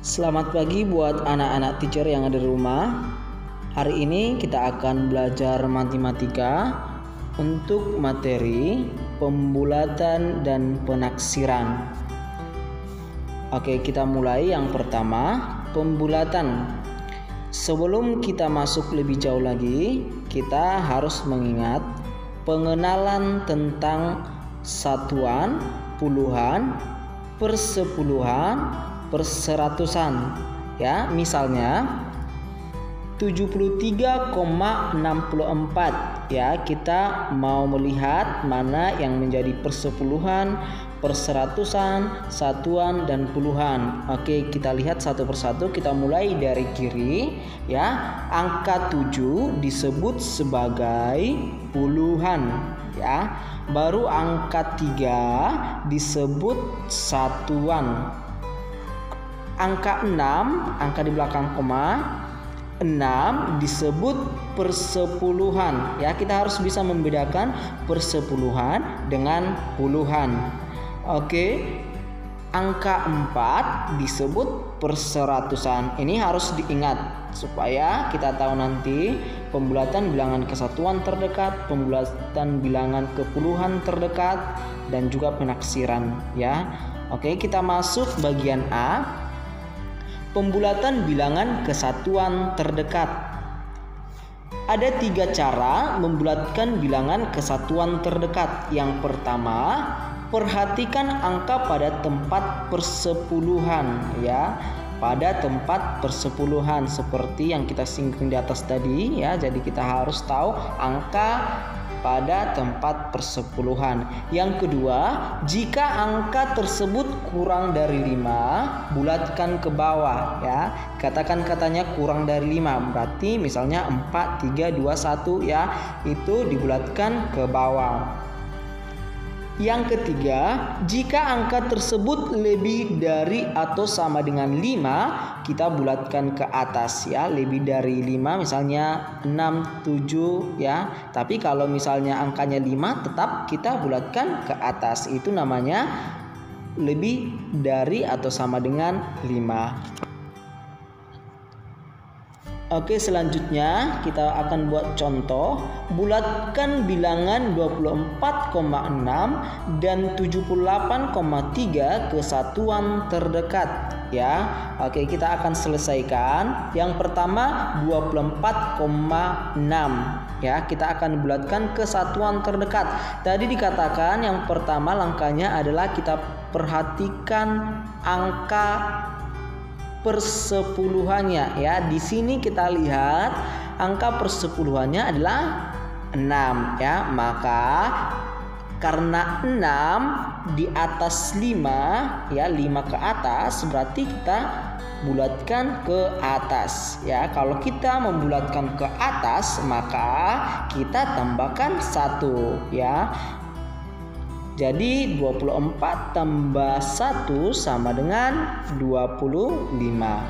Selamat pagi buat anak-anak teacher yang ada di rumah. Hari ini kita akan belajar matematika untuk materi pembulatan dan penaksiran. Oke, kita mulai yang pertama, pembulatan. Sebelum kita masuk lebih jauh lagi, kita harus mengingat pengenalan tentang satuan, puluhan, persepuluhan, perseratusan, ya. Misalnya 73,64, ya. Kita mau melihat mana yang menjadi persepuluhan, perseratusan, satuan, dan puluhan. Oke, kita lihat satu persatu. Kita mulai dari kiri, ya. Angka 7 disebut sebagai puluhan, ya. Baru angka 3 disebut satuan. Angka 6, angka di belakang koma, 6 disebut persepuluhan, ya. Kita harus bisa membedakan persepuluhan dengan puluhan. Oke, angka 4 disebut perseratusan. Ini harus diingat supaya kita tahu nanti pembulatan bilangan kesatuan terdekat, pembulatan bilangan ke puluhan terdekat, dan juga penaksiran, ya. Oke, kita masuk bagian A. Pembulatan bilangan kesatuan terdekat. Ada 3 cara membulatkan bilangan kesatuan terdekat. Yang pertama, perhatikan angka pada tempat persepuluhan, ya. Pada tempat persepuluhan seperti yang kita singgung di atas tadi, ya. Jadi kita harus tahu angka pada tempat persepuluhan. Yang kedua, jika angka tersebut kurang dari 5, bulatkan ke bawah, ya. Katakan katanya kurang dari 5, berarti misalnya 4, 3, 2, 1, ya. Itu dibulatkan ke bawah. Yang ketiga, jika angka tersebut lebih dari atau sama dengan 5, kita bulatkan ke atas, ya. Lebih dari 5 misalnya 6, 7, ya. Tapi kalau misalnya angkanya 5, tetap kita bulatkan ke atas. Itu namanya lebih dari atau sama dengan 5. Oke, selanjutnya kita akan buat contoh. Bulatkan bilangan 24,6 dan 78,3 ke satuan terdekat, ya. Oke, kita akan selesaikan. Yang pertama 24,6, ya. Kita akan bulatkan ke satuan terdekat. Tadi dikatakan yang pertama langkahnya adalah kita perhatikan angka persepuluhannya, ya. Di sini kita lihat angka persepuluhannya adalah 6, ya. Maka karena 6 di atas 5, ya, 5 ke atas, berarti kita bulatkan ke atas, ya. Kalau kita membulatkan ke atas, maka kita tambahkan 1, ya. Jadi 24 tambah 1 sama dengan 25.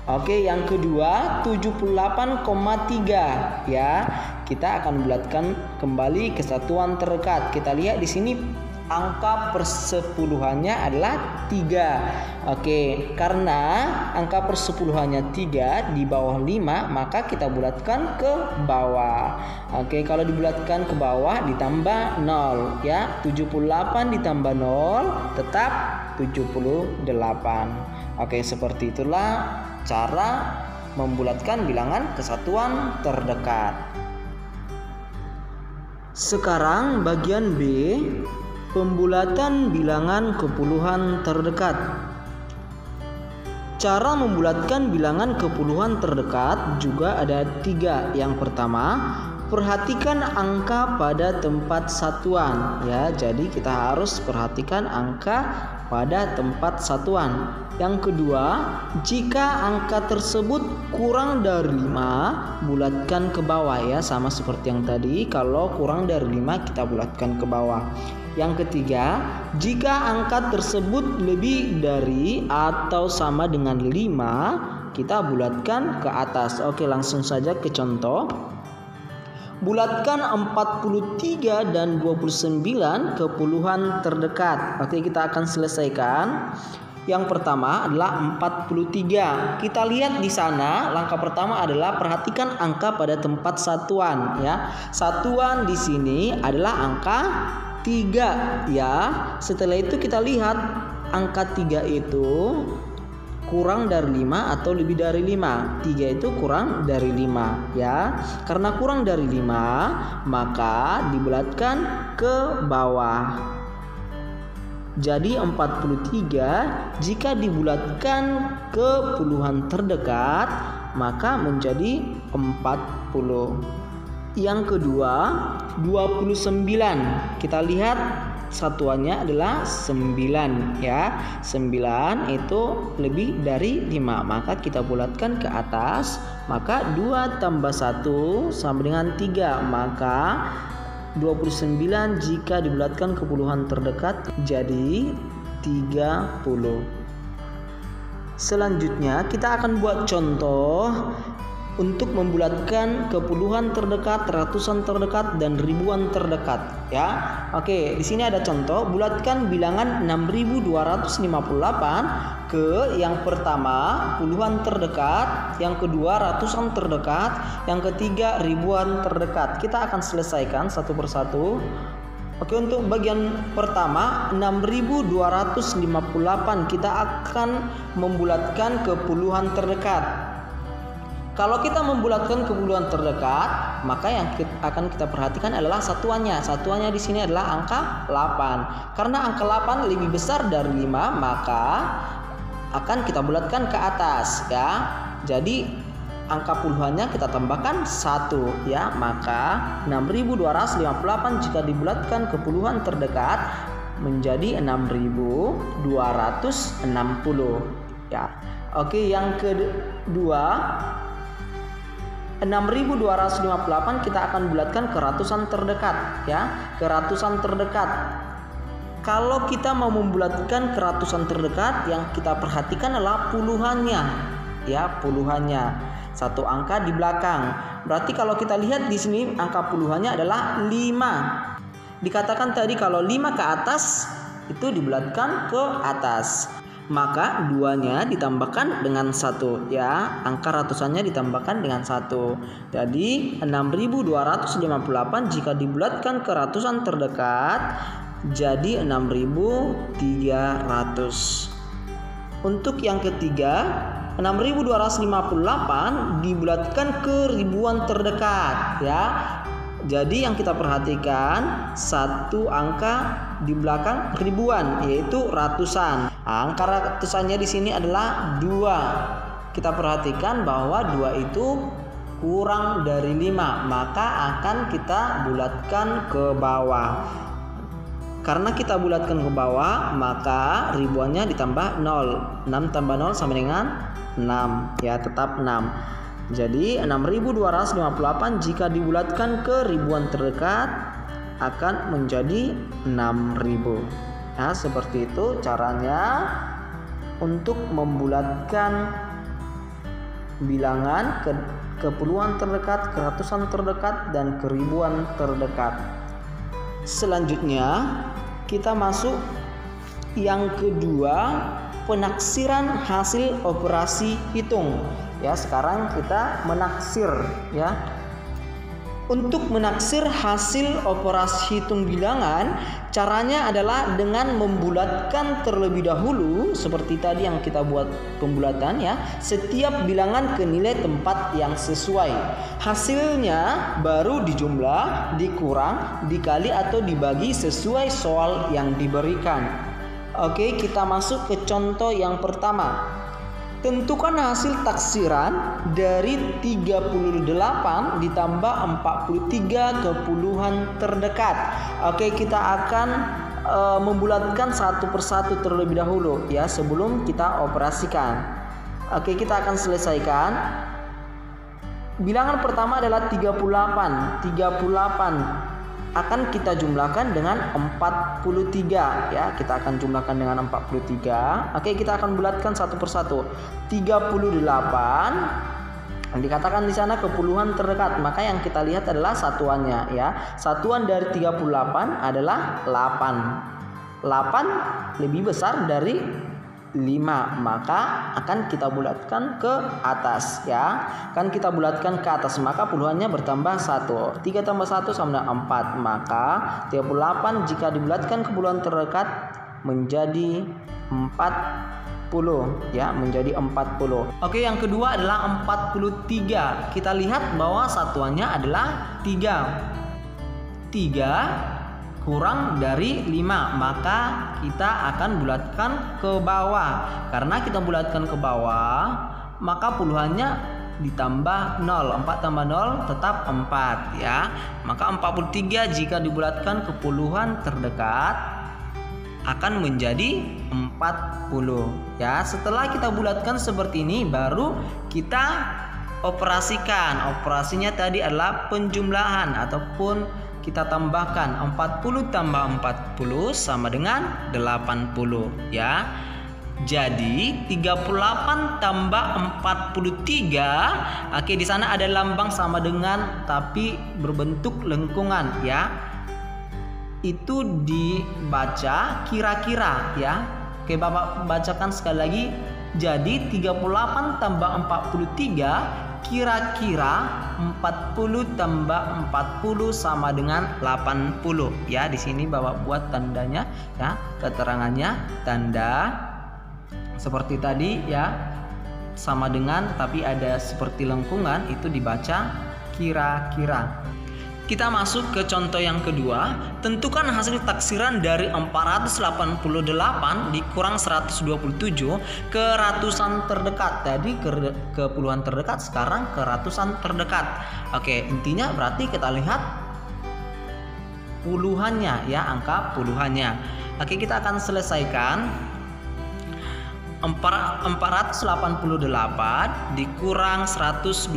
Oke, yang kedua 78,3, ya. Kita akan bulatkan kembali ke satuan terdekat. Kita lihat di sini angka persepuluhannya adalah 3. Oke, karena angka persepuluhannya 3 di bawah 5, maka kita bulatkan ke bawah. Oke, kalau dibulatkan ke bawah ditambah 0, ya. 78 ditambah 0 tetap 78. Oke, seperti itulah cara membulatkan bilangan kesatuan terdekat. Sekarang bagian B, pembulatan bilangan kepuluhan terdekat. Cara membulatkan bilangan kepuluhan terdekat juga ada 3. Yang pertama, perhatikan angka pada tempat satuan, ya. Jadi kita harus perhatikan angka pada tempat satuan. Yang kedua, jika angka tersebut kurang dari 5, bulatkan ke bawah, ya. Sama seperti yang tadi, kalau kurang dari 5 kita bulatkan ke bawah. Yang ketiga, jika angka tersebut lebih dari atau sama dengan 5, kita bulatkan ke atas. Oke, langsung saja ke contoh. Bulatkan 43 dan 29 ke puluhan terdekat. Oke, kita akan selesaikan. Yang pertama adalah 43. Kita lihat di sana langkah pertama adalah perhatikan angka pada tempat satuan ya. Satuan di sini adalah angka 3 ya. Setelah itu kita lihat angka 3 itu kurang dari 5 atau lebih dari 5. 3 itu kurang dari 5 ya. Karena kurang dari 5 maka dibulatkan ke bawah. Jadi 43 jika dibulatkan ke puluhan terdekat maka menjadi 40. Yang kedua 29. Kita lihat satuannya adalah 9 ya. 9 itu lebih dari 5, maka kita bulatkan ke atas, maka 2 tambah 1 sama dengan 3, maka 29 jika dibulatkan ke puluhan terdekat jadi 30. Selanjutnya kita akan buat contoh untuk membulatkan ke puluhan terdekat, ratusan terdekat, dan ribuan terdekat ya. Oke, di sini ada contoh, bulatkan bilangan 6258 ke yang pertama puluhan terdekat, yang kedua ratusan terdekat, yang ketiga ribuan terdekat. Kita akan selesaikan satu persatu. Oke, untuk bagian pertama 6258 kita akan membulatkan ke puluhan terdekat. Kalau kita membulatkan ke puluhan terdekat, maka yang akan kita perhatikan adalah satuannya. Satuannya di sini adalah angka 8. Karena angka 8 lebih besar dari 5, maka akan kita bulatkan ke atas ya. Jadi angka puluhannya kita tambahkan 1 ya. Maka 6258 jika dibulatkan ke puluhan terdekat menjadi 6260 ya. Oke, yang kedua 6258 kita akan bulatkan ke ratusan terdekat ya, ke ratusan terdekat. Kalau kita mau membulatkan ke ratusan terdekat, yang kita perhatikan adalah puluhannya ya, puluhannya. Satu angka di belakang. Berarti kalau kita lihat di sini angka puluhannya adalah 5. Dikatakan tadi kalau 5 ke atas itu dibulatkan ke atas. Maka 2-nya ditambahkan dengan 1 ya. Angka ratusannya ditambahkan dengan 1. Jadi 6258 jika dibulatkan ke ratusan terdekat jadi 6300. Untuk yang ketiga 6258 dibulatkan ke ribuan terdekat ya. Jadi yang kita perhatikan satu angka di belakang ribuan, yaitu ratusan. Angka ratusannya di sini adalah 2. Kita perhatikan bahwa 2 itu kurang dari 5, maka akan kita bulatkan ke bawah. Karena kita bulatkan ke bawah, maka ribuannya ditambah 0. 6 tambah 0 sama dengan 6 ya, tetap 6. Jadi 6258 jika dibulatkan ke ribuan terdekat akan menjadi 6000. Nah, seperti itu caranya untuk membulatkan bilangan ke puluhan terdekat, ke ratusan terdekat, dan ke ribuan terdekat. Selanjutnya kita masuk yang kedua, penaksiran hasil operasi hitung. Ya, sekarang kita menaksir ya. Untuk menaksir hasil operasi hitung bilangan, caranya adalah dengan membulatkan terlebih dahulu seperti tadi yang kita buat pembulatan ya, setiap bilangan ke nilai tempat yang sesuai. Hasilnya baru dijumlah, dikurang, dikali atau dibagi sesuai soal yang diberikan. Oke, kita masuk ke contoh yang pertama. Tentukan hasil taksiran dari 38 ditambah 43 ke puluhan terdekat. Oke, kita akan membulatkan satu persatu terlebih dahulu ya sebelum kita operasikan. Oke, kita akan selesaikan. Bilangan pertama adalah 38. 38 akan kita jumlahkan dengan 43 ya. Kita akan jumlahkan dengan 43. Oke, kita akan bulatkan satu persatu. 38 dikatakan di sana ke puluhan terdekat, maka yang kita lihat adalah satuannya ya. Satuan dari 38 adalah 8. 8 lebih besar dari maka akan kita bulatkan ke atas ya. Kan kita bulatkan ke atas, maka puluhannya bertambah 1. 3 tambah 1 sama dengan 4. Maka 38 jika dibulatkan ke puluhan terdekat menjadi 40 ya, menjadi 40. Oke, yang kedua adalah 43. Kita lihat bahwa satuannya adalah 3. 3 kurang dari 5, maka kita akan bulatkan ke bawah. Karena kita bulatkan ke bawah, maka puluhannya ditambah 0. 4 tambah 0 tetap 4 ya. Maka 43 jika dibulatkan ke puluhan terdekat akan menjadi 40 ya. Setelah kita bulatkan seperti ini, baru kita operasikan. Operasinya tadi adalah penjumlahan ataupun kita tambahkan. 40 tambah 40 sama dengan 80 ya. Jadi 38 tambah 43. Oke, di sana ada lambang sama dengan tapi berbentuk lengkungan ya. Itu dibaca kira-kira ya. Oke, Bapak bacakan sekali lagi. Jadi 38 tambah 43 kira-kira 40 tambah 40 sama dengan 80 ya. Di sini Bapak buat tandanya ya, keterangannya tanda seperti tadi ya, sama dengan tapi ada seperti lengkungan, itu dibaca kira-kira. Kita masuk ke contoh yang kedua. Tentukan hasil taksiran dari 488 dikurang 127 ke ratusan terdekat. Tadi ke puluhan terdekat, sekarang ke ratusan terdekat. Oke, intinya berarti kita lihat puluhannya ya, angka puluhannya. Oke, kita akan selesaikan. 488 dikurang 127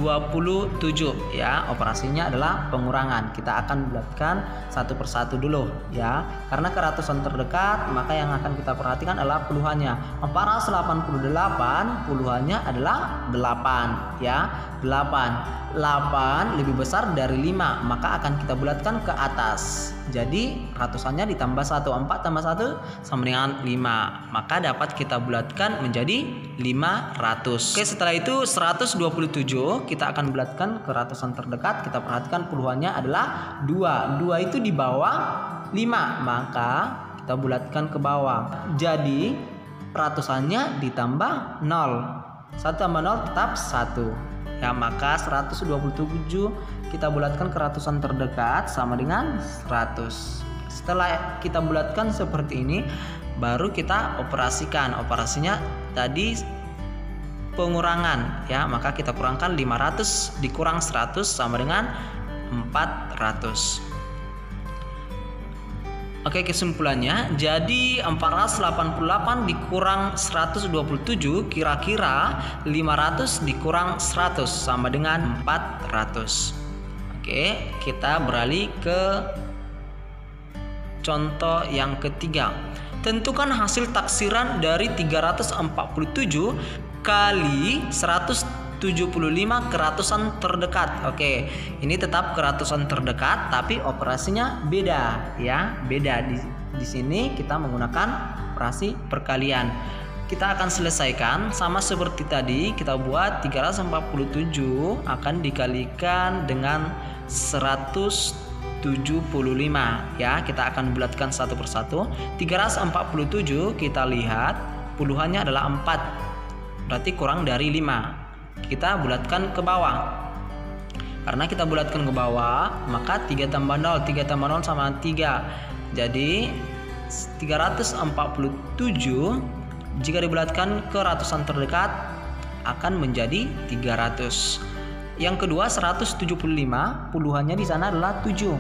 ya, operasinya adalah pengurangan. Kita akan bulatkan satu persatu dulu ya, karena ke ratusan terdekat maka yang akan kita perhatikan adalah puluhannya. 488 puluhannya adalah 8 ya, 8 lebih besar dari 5, maka akan kita bulatkan ke atas. Jadi ratusannya ditambah 1, 4 tambah 1 sama dengan 5, maka dapat kita bulatkan menjadi 500. Oke, setelah itu 127 kita akan bulatkan ke ratusan terdekat. Kita perhatikan puluhannya adalah 2 itu di bawah 5, maka kita bulatkan ke bawah. Jadi ratusannya ditambah 0, 1 tambah 0 tetap 1 ya, maka 127 kita bulatkan ke ratusan terdekat sama dengan 100. Setelah kita bulatkan seperti ini, baru kita operasikan. Operasinya tadi pengurangan ya, maka kita kurangkan 500 dikurang 100 sama dengan 400. Oke, kesimpulannya jadi 488 dikurang 127 kira-kira 500 dikurang 100 sama dengan 400. Oke, kita beralih ke contoh yang ketiga. Tentukan hasil taksiran dari 347 kali 175 ke ratusan terdekat. Oke, ini tetap ke ratusan terdekat tapi operasinya beda ya, beda. Di sini kita menggunakan operasi perkalian. Kita akan selesaikan sama seperti tadi, kita buat 347 akan dikalikan dengan 175 ya. Kita akan bulatkan satu persatu. 347 kita lihat puluhannya adalah 4, berarti kurang dari 5. Kita bulatkan ke bawah. Karena kita bulatkan ke bawah, maka 3 tambah 0, 3 tambah 0 sama 3. Jadi 347 jika dibulatkan ke ratusan terdekat akan menjadi 300. Yang kedua 175 puluhannya di sana adalah 7.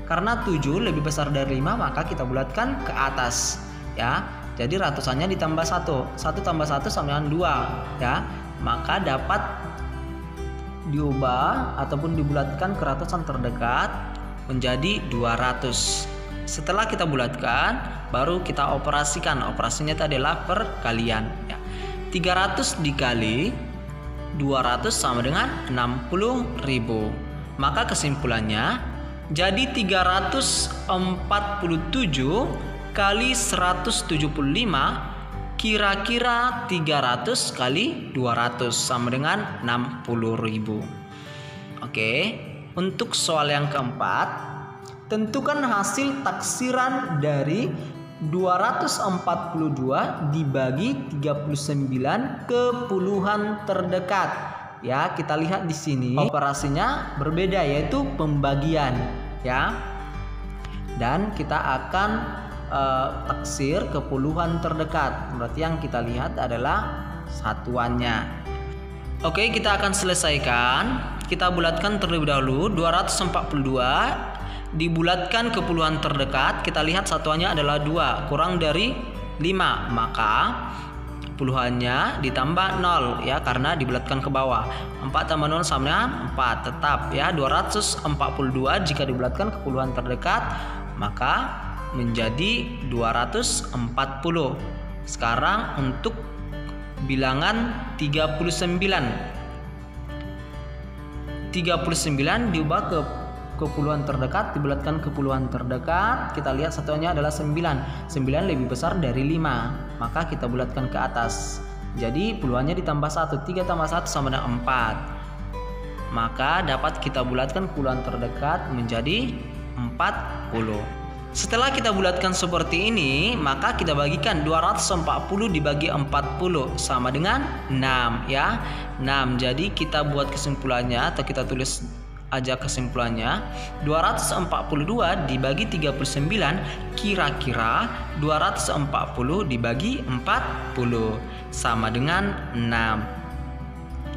Karena 7 lebih besar dari 5, maka kita bulatkan ke atas ya. Jadi ratusannya ditambah 1. 1 tambah 1 sama dengan 2 ya. Maka dapat diubah ataupun dibulatkan ke ratusan terdekat menjadi 200. Setelah kita bulatkan, baru kita operasikan. Operasinya tadi adalah perkalian ya. 300 dikali 200 sama dengan 60.000. Maka kesimpulannya jadi 347 kali 175 Kira-kira 300 kali 200 sama dengan 60.000. Oke, untuk soal yang keempat, tentukan hasil taksiran dari 242 dibagi 39 ke puluhan terdekat. Ya, kita lihat di sini operasinya berbeda, yaitu pembagian, ya. Dan kita akan taksir ke puluhan terdekat. Berarti yang kita lihat adalah satuannya. Oke, kita akan selesaikan. Kita bulatkan terlebih dahulu. 242 dibulatkan ke puluhan terdekat. Kita lihat satuannya adalah 2 kurang dari 5, maka puluhannya ditambah 0 ya, karena dibulatkan ke bawah. 4 tambah 0 sama dengan 4, tetap ya. 242 jika dibulatkan ke puluhan terdekat maka menjadi 240. Sekarang untuk bilangan 39 diubah ke puluhan terdekat, dibulatkan ke puluhan terdekat. Kita lihat satuannya adalah 9. 9 lebih besar dari 5, maka kita bulatkan ke atas. Jadi puluhannya ditambah 1. 3 tambah 1 sama dengan 4. Maka dapat kita bulatkan puluhan terdekat menjadi 40. Setelah kita bulatkan seperti ini, maka kita bagikan 240 dibagi 40 sama dengan 6 ya. 6. Jadi kita buat kesimpulannya atau kita tulis aja kesimpulannya. 242 dibagi 39 kira-kira 240 dibagi 40 sama dengan 6.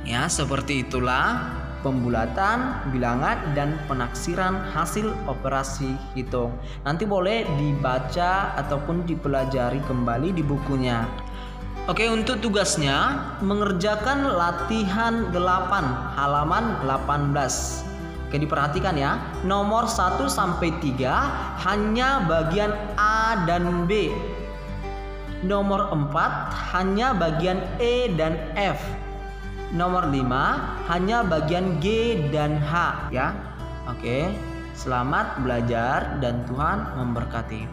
Ya, seperti itulah pembulatan, bilangan, dan penaksiran hasil operasi hitung. Nanti boleh dibaca ataupun dipelajari kembali di bukunya. Oke, untuk tugasnya mengerjakan latihan 8 halaman 18. Oke, diperhatikan ya. Nomor 1 sampai 3 hanya bagian A dan B. Nomor 4 hanya bagian E dan F. Nomor 5 hanya bagian G dan H ya. Oke, selamat belajar dan Tuhan memberkati.